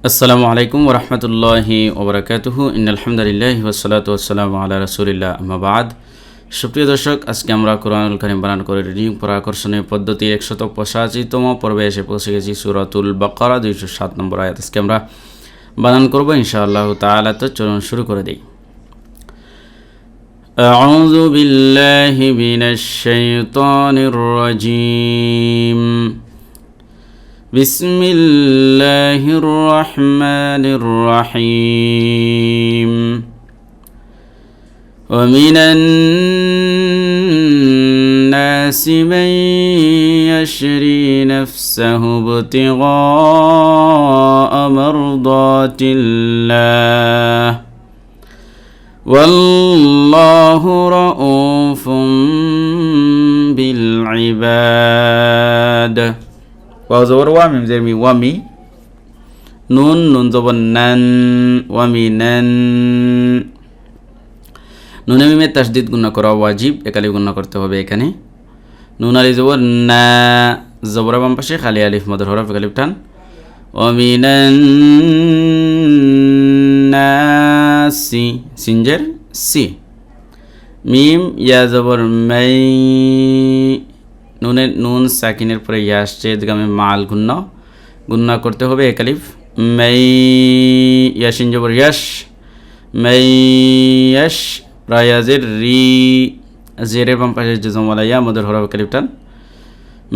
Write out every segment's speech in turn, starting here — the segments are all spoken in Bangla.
আসসালামু আলাইকুম ওরহমতুল্লাহি ওবরাকাতুহু ইন্নাল হামদুলিল্লাহি ওয়াসসালাতু ওয়াসসালামু আলা রাসূলিল্লাহ আম্মা বাদ। সুপ্রিয় দর্শক, আজকে আমরা কোরআনুল কারীম বানান করে রিডিং পড়া আকর্ষণীয় পদ্ধতির 185তম পর্বে এসে পৌঁছে গেছি। সূরাতুল বাকারা 207 নম্বর আয়াত আজকে আমরা বানান করব ইনশাআল্লাহ তাআলা। তো চলুন শুরু করে দেই। আউযু বিল্লাহি মিনাশ শাইতানির রাজীম। بسم الله الرحمن الرحيم ومن الناس من يشري نفسه ابتغاء مرضات الله والله رؤوف بالعباد। ওয়া জবর ওয়া মিম জের মি ওয়ামি নুন নুন জবর নান ওয়ামিনান। নুনে মিমে তাসদিদ গুণা করা ওয়াজিব, একালি গুণা করতে হবে। এখানে নুন আলি জবর না, জবর বাম পাশে খালি আলিফ মদের হরফ একালিফ টান। ওয়ামিনান নাসি সিনজের সি। মিম ইয়া জবর মাই, নুনের নুন সাকিনের পরে ইয়া আসছে, এদিকে মাল গুন্না করতে হবে। একালিফ মাই ইয়াসিন জবর ইয়াস মাই ইয়াস রায়াজের রি, জেরের বাম পাশে জজমওয়ালা ইয়া মদের হরফ একালিফ টান।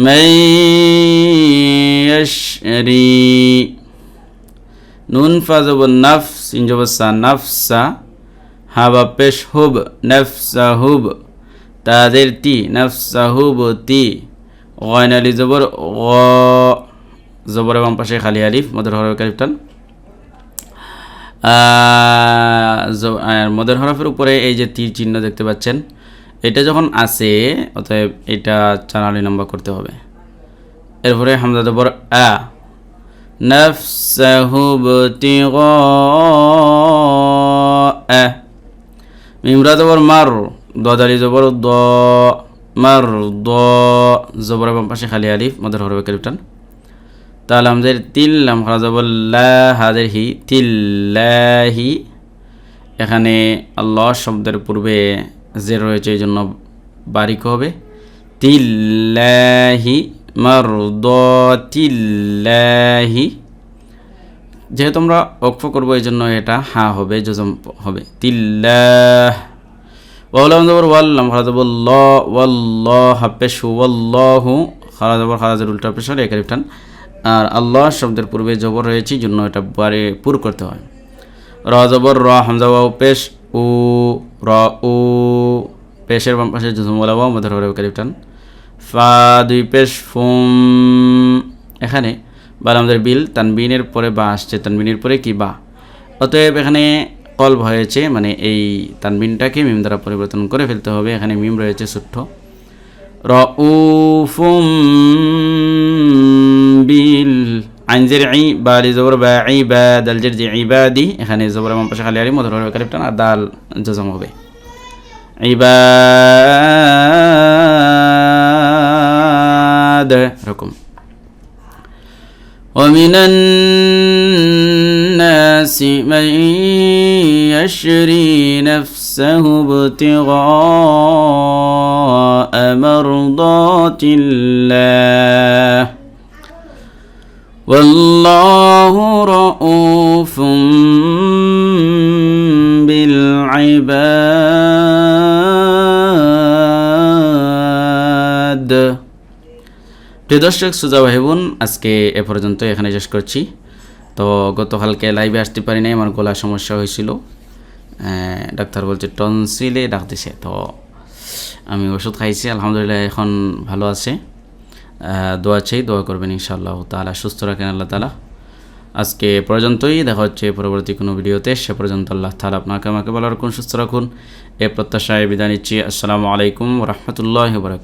মাই ইয়াস রি নুন ফা জবর নাফ সিন জবর সা নাফসা হাবা পেশ হুব নাফসা হুব তাদের তি নাফসাহুবতি। গয়ন আলি জবর গ, জবর বাম পাশে খালি আলিফ মদের হরফ আলিফ টান। মদের হরফের উপরে এই যে তীর চিহ্ন দেখতে পাচ্ছেন, এটা যখন আসে অতএব এটা 4 আলি লম্বা করতে হবে। এরপরে হামজা জবর আ নাফসাহুবতি গ আ। মিমরা জবর মার দালি জবর দ মার দ, জবর বাম পাশে খালি আলিফ মদের হরফ আলিফ টান। তাল হামজের তিল লাম খারা জবর লা হাজের হি তিল্লাহি। এখানে আল্লাহ শব্দের পূর্বে জের রয়েছে, এই জন্য বারিক হবে তিল্লাহি মার দ তিল্লাহি। যেহেতু আমরা ওকফ করবো এই জন্য এটা হা হবে, জজম হবে তিল্লাহ। ওয়ালাম জবর ওয়াল্লাম খারা জবর ল ওয়াল্লাহ হাফেশ ওয়াল্লাহু খারা জবর খারাজের উল্টা পেশার একালিফ টান। আর আল্লাহ শব্দের পূর্বে জবর রয়েছে জন্য এটা বারে পুর করতে হয়। র জবর র হামজা ওয়াও পেশ উ র উ পেশের বাম পাশে জজমওয়ালা ওয়াও মধ্যে হরফ একালিফ টান। ফা দুই পেশ ফুম। এখানে বালামদের বিল তানবিনের পরে বা আসছে, তানবিনের পরে কি বা, অতএব এখানে কলব হয়েছে, মানে এই তানবিনটাকে মিম দ্বারা পরিবর্তন করে ফেলতে হবে। এখানে মিম রয়েছে ছোট্ট। রউফুম বিল আইনজের ই বালি জবর বা ই বা দালজের যে ইবাদি, এখানে জবর বাম পাশে খালি আলি মধ্যে হরফ আলিফ টান আর দাল জজম হবে ইবাদ এরকম। ومن الناس من يشري نفسه ابتغاء مرضات الله والله رؤوف بالعباد। প্রিয় দর্শক সুজা ভাই বোন, আজকে এ পর্যন্ত এখানে শেষ করছি। তো গতকালকে লাইভে আসতে পারি নাই, আমার গলার সমস্যা হয়েছিল, ডাক্তার বলছে টনসিলে ডাকতেছে। তো আমি ওষুধ খাইছি, আলহামদুলিল্লাহ এখন ভালো আছে। দোয়া চাই, দোয়া করবেন ইনশাআল্লাহ তাআলা, সুস্থ রাখেন আল্লাহ তাআলা। আজকে পর্যন্তই, দেখা হচ্ছে পরবর্তী কোনো ভিডিওতে। সে পর্যন্ত আল্লাহ তাআলা আপনাকে আমাকে ভালো রাখুন, সুস্থ রাখুন, এ প্রত্যাশায় বিদায় নিচ্ছি। আসসালামু আলাইকুম ওয়া রাহমাতুল্লাহি ওয়া বারাকাতুহু।